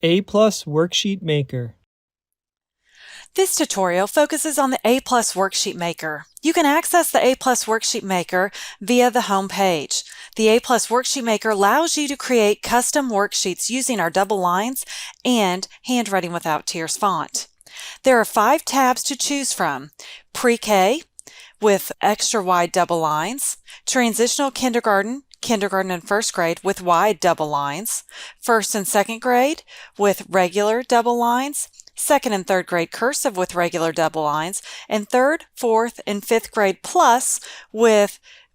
A Plus Worksheet Maker. This tutorial focuses on the A+ Worksheet Maker. You can access the A+ Worksheet Maker via the home page. The A+ Worksheet Maker allows you to create custom worksheets using our double lines and handwriting without tears font. There are 5 tabs to choose from: Pre-K with extra wide double lines, Transitional Kindergarten, Kindergarten and First Grade with wide double lines, First and Second Grade with regular double lines, Second and Third Grade Cursive with regular double lines, and Third, Fourth, and Fifth Grade Plus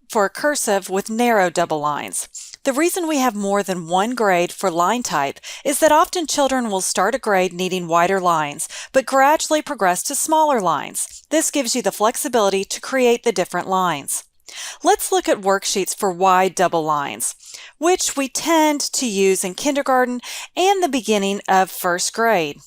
for cursive with narrow double lines. The reason we have more than one grade for line type is that often children will start a grade needing wider lines, but gradually progress to smaller lines. This gives you the flexibility to create the different lines. Let's look at worksheets for wide double lines, which we tend to use in kindergarten and the beginning of first grade.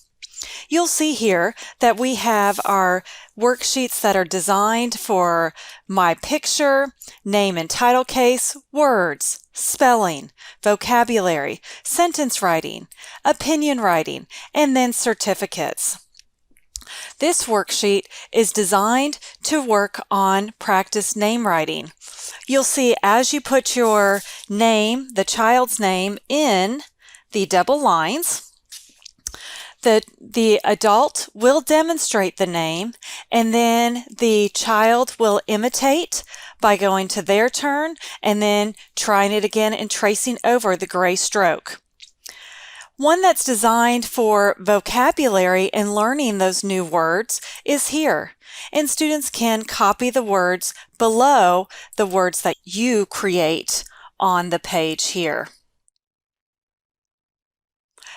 You'll see here that we have our worksheets that are designed for my picture, name and title case, words, spelling, vocabulary, sentence writing, opinion writing, and then certificates. This worksheet is designed to work on practice name writing. You'll see as you put your name, the child's name, in the double lines, the adult will demonstrate the name, and then the child will imitate by going to their turn and then trying it again and tracing over the gray stroke. One that's designed for vocabulary and learning those new words is here, and students can copy the words below the words that you create on the page here.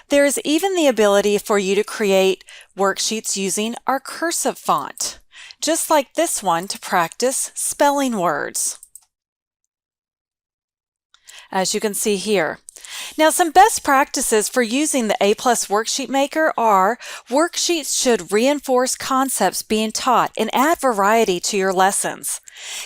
There is even the ability for you to create worksheets using our cursive font, just like this one, to practice spelling words, as you can see here. Now, some best practices for using the A+ Worksheet Maker are: worksheets should reinforce concepts being taught and add variety to your lessons.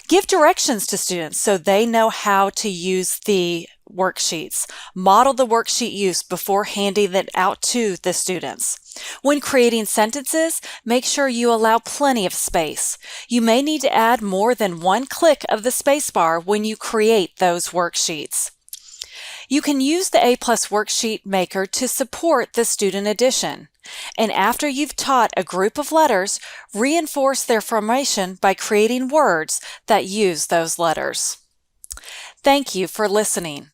Give directions to students so they know how to use the worksheets. Model the worksheet use before handing it out to the students. When creating sentences, make sure you allow plenty of space. You may need to add more than one click of the spacebar when you create those worksheets. You can use the A+ Worksheet Maker to support the student edition. And after you've taught a group of letters, reinforce their formation by creating words that use those letters. Thank you for listening.